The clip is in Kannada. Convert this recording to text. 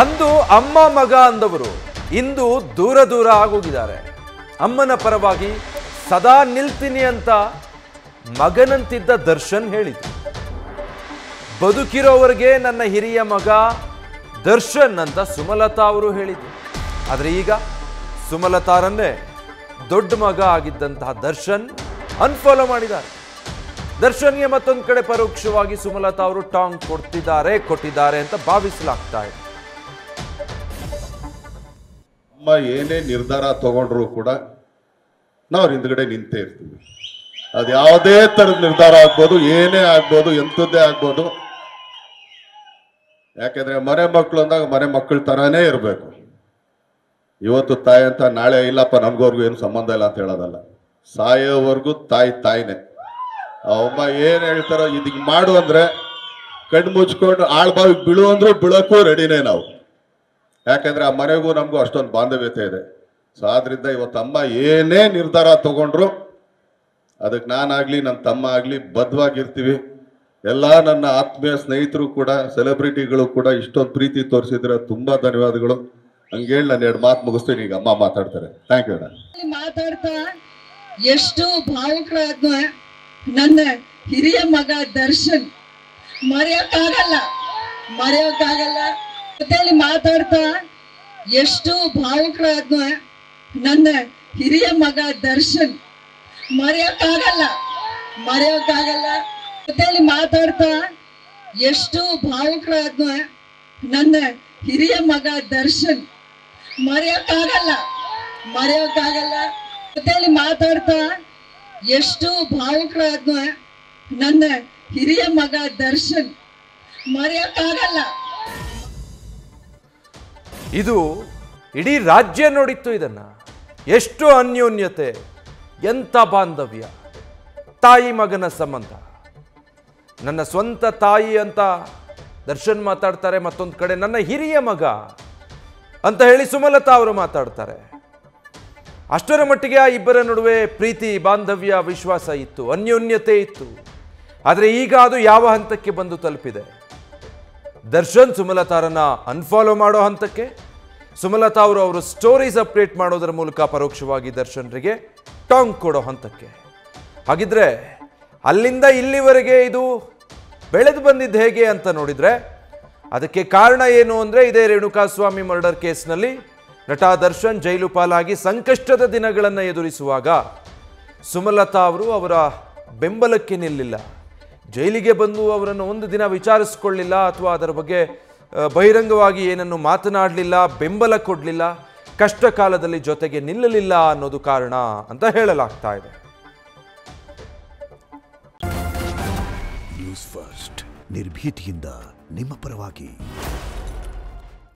ಅಂದು ಅಮ್ಮ ಮಗ ಅಂದವರು ಇಂದು ದೂರ ದೂರ ಆಗೋಗಿದ್ದಾರೆ. ಅಮ್ಮನ ಪರವಾಗಿ ಸದಾ ನಿಲ್ತೀನಿ ಅಂತ ಮಗನಂತಿದ್ದ ದರ್ಶನ್ ಹೇಳಿದ್ರು. ಬದುಕಿರೋವರೆಗೆ ನನ್ನ ಹಿರಿಯ ಮಗ ದರ್ಶನ್ ಅಂತ ಸುಮಲತಾ ಅವರು ಹೇಳಿದ್ರು. ಆದರೆ ಈಗ ಸುಮಲತಾರನ್ನೇ ದೊಡ್ಡ ಮಗ ಆಗಿದ್ದಂತಹ ದರ್ಶನ್ ಅನ್ಫಾಲೋ ಮಾಡಿದ್ದಾರೆ. ದರ್ಶನ್ಗೆ ಮತ್ತೊಂದು ಕಡೆ ಪರೋಕ್ಷವಾಗಿ ಸುಮಲತಾ ಅವರು ಟಾಂಗ್ ಕೊಟ್ಟಿದ್ದಾರೆ ಅಂತ ಭಾವಿಸಲಾಗ್ತಾ ಇದೆ. ಅಮ್ಮ ಏನೇ ನಿರ್ಧಾರ ತಗೊಂಡ್ರು ಕೂಡ ನಾವು ಹಿಂದ್ಗಡೆ ನಿಂತೇ ಇರ್ತೀವಿ. ಅದು ಯಾವುದೇ ತರದ ನಿರ್ಧಾರ ಆಗ್ಬೋದು, ಏನೇ ಆಗ್ಬೋದು, ಎಂಥದ್ದೇ ಆಗ್ಬೋದು. ಯಾಕೆಂದ್ರೆ ಮನೆ ಮಕ್ಕಳು ಅಂದಾಗ ಮನೆ ಮಕ್ಕಳ ತರಾನೇ ಇರಬೇಕು. ಇವತ್ತು ತಾಯಿ ಅಂತ ನಾಳೆ ಇಲ್ಲಪ್ಪ ನಮ್ಗವ್ರಿಗೂ ಏನು ಸಂಬಂಧ ಇಲ್ಲ ಅಂತ ಹೇಳೋದಲ್ಲ. ಸಾಯೋವರೆಗೂ ತಾಯಿನೇ. ಅಮ್ಮ ಏನ್ ಹೇಳ್ತಾರೋ ಇದೀಗ ಮಾಡು ಅಂದ್ರೆ ಕಣ್ಣು ಮುಚ್ಕೊಂಡು ಆಳ್ಬಾವಿಗೆ ಬೀಳು ಅಂದ್ರೂ ಬೀಳಕ್ಕೂ ರೆಡಿನೇ ನಾವು. ಯಾಕಂದ್ರೆ ಆ ಮನೆಗೂ ನಮಗೂ ಅಷ್ಟೊಂದು ಬಾಂಧವ್ಯತೆ ಇದೆ. ಸೊ ಆದ್ರಿಂದ ಇವತ್ತು ಅಮ್ಮ ಏನೇ ನಿರ್ಧಾರ ತಗೊಂಡ್ರು ಅದಕ್ಕೆ ನಾನಾಗ್ಲಿ ನನ್ನ ತಮ್ಮ ಆಗ್ಲಿ ಬದ್ಧವಾಗಿರ್ತೀವಿ. ಎಲ್ಲ ನನ್ನ ಆತ್ಮೀಯ ಸ್ನೇಹಿತರು ಕೂಡ, ಸೆಲೆಬ್ರಿಟಿಗಳು ಕೂಡ ಇಷ್ಟೊಂದು ಪ್ರೀತಿ ತೋರಿಸಿದ್ರೆ ತುಂಬಾ ಧನ್ಯವಾದಗಳು. ಹಂಗೇಳಿ ನಾನು 2 ಮಾತು ಮುಗಿಸ್ತೀನಿ. ಈಗ ಅಮ್ಮ ಮಾತಾಡ್ತಾರೆ. Thank you. ಮಾತಾಡ್ತಾ ಎಷ್ಟು ಭಾವುಕರಾದ ನನ್ನ ಹಿರಿಯ ಮಗ ದರ್ಶನ್ ಮರೆಯೋಕ್ಕಾಗಲ್ಲ. ಜೊತೆಲಿ ಮಾತಾಡ್ತಾ ಎಷ್ಟು ಭಾವುಕರಾದ ನನ್ನ ಹಿರಿಯ ಮಗ ದರ್ಶನ್ ಮರೆಯೋಕ್ಕಾಗಲ್ಲ. ಜೊತೆಲಿ ಮಾತಾಡ್ತಾ ಎಷ್ಟು ಭಾವುಕರಾದ ನನ್ನ ಹಿರಿಯ ಮಗ ದರ್ಶನ್ ಮರೆಯೋಕ್ಕಾಗಲ್ಲ. ಜೊತೆಲಿ ಮಾತಾಡ್ತಾ ಎಷ್ಟು ಭಾವುಕರಾದ ನನ್ನ ಹಿರಿಯ ಮಗ ದರ್ಶನ್ ಮರೆಯೋಕ್ಕಾಗಲ್ಲ. ಇದು ಇಡೀ ರಾಜ್ಯ ನೋಡಿತ್ತು ಇದನ್ನ. ಎಷ್ಟು ಅನ್ಯೋನ್ಯತೆ, ಎಂಥ ಬಾಂಧವ್ಯ, ತಾಯಿ ಮಗನ ಸಂಬಂಧ. ನನ್ನ ಸ್ವಂತ ತಾಯಿ ಅಂತ ದರ್ಶನ್ ಮಾತಾಡ್ತಾರೆ, ಮತ್ತೊಂದು ಕಡೆ ನನ್ನ ಹಿರಿಯ ಮಗ ಅಂತ ಹೇಳಿ ಸುಮಲತಾ ಅವರು ಮಾತಾಡ್ತಾರೆ. ಅಷ್ಟರ ಮಟ್ಟಿಗೆ ಆ ಇಬ್ಬರ ನಡುವೆ ಪ್ರೀತಿ, ಬಾಂಧವ್ಯ, ವಿಶ್ವಾಸ ಇತ್ತು, ಅನ್ಯೋನ್ಯತೆ ಇತ್ತು. ಆದರೆ ಈಗ ಅದು ಯಾವ ಹಂತಕ್ಕೆ ಬಂದು ತಲುಪಿದೆ? ದರ್ಶನ್ ಸುಮಲತಾರನ್ನ ಅನ್ಫಾಲೋ ಮಾಡೋ ಹಂತಕ್ಕೆ, ಸುಮಲತಾ ಅವರು ಸ್ಟೋರೀಸ್ ಅಪ್ಡೇಟ್ ಮಾಡೋದರ ಮೂಲಕ ಪರೋಕ್ಷವಾಗಿ ದರ್ಶನ್ರಿಗೆ ಟಾಂಗ್ ಕೊಡೋ ಹಂತಕ್ಕೆ. ಹಾಗಿದ್ರೆ ಅಲ್ಲಿಂದ ಇಲ್ಲಿವರೆಗೆ ಇದು ಬೆಳೆದು ಬಂದಿದ್ದು ಹೇಗೆ ಅಂತ ನೋಡಿದ್ರೆ ಅದಕ್ಕೆ ಕಾರಣ ಏನು ಅಂದರೆ, ಇದೇ ರೇಣುಕಾಸ್ವಾಮಿ ಮರ್ಡರ್ ಕೇಸ್ನಲ್ಲಿ ನಟ ದರ್ಶನ್ ಜೈಲು ಪಾಲಾಗಿ ಸಂಕಷ್ಟದ ದಿನಗಳನ್ನು ಎದುರಿಸುವಾಗ ಸುಮಲತಾ ಅವರು ಅವರ ಬೆಂಬಲಕ್ಕೆ ನಿಲ್ಲಿಲ್ಲ. ಜೈಲಿಗೆ ಬಂದು ಅವರನ್ನು ಒಂದು ದಿನ ವಿಚಾರಿಸಿಕೊಳ್ಳಿಲ್ಲ, ಅಥವಾ ಅದರ ಬಗ್ಗೆ ಬಹಿರಂಗವಾಗಿ ಏನನ್ನು ಮಾತನಾಡಲಿಲ್ಲ, ಬೆಂಬಲ ಕೊಡಲಿಲ್ಲ, ಕಷ್ಟ ಕಾಲದಲ್ಲಿ ಜೊತೆಗೆ ನಿಲ್ಲಲಿಲ್ಲ ಅನ್ನೋದು ಕಾರಣ ಅಂತ ಹೇಳಲಾಗ್ತಾ ಇದೆ. ನ್ಯೂಸ್ ಫಸ್ಟ್ ನಿರ್ಭೀತಿಯಿಂದ ನಿಮ್ಮ ಪರವಾಗಿ.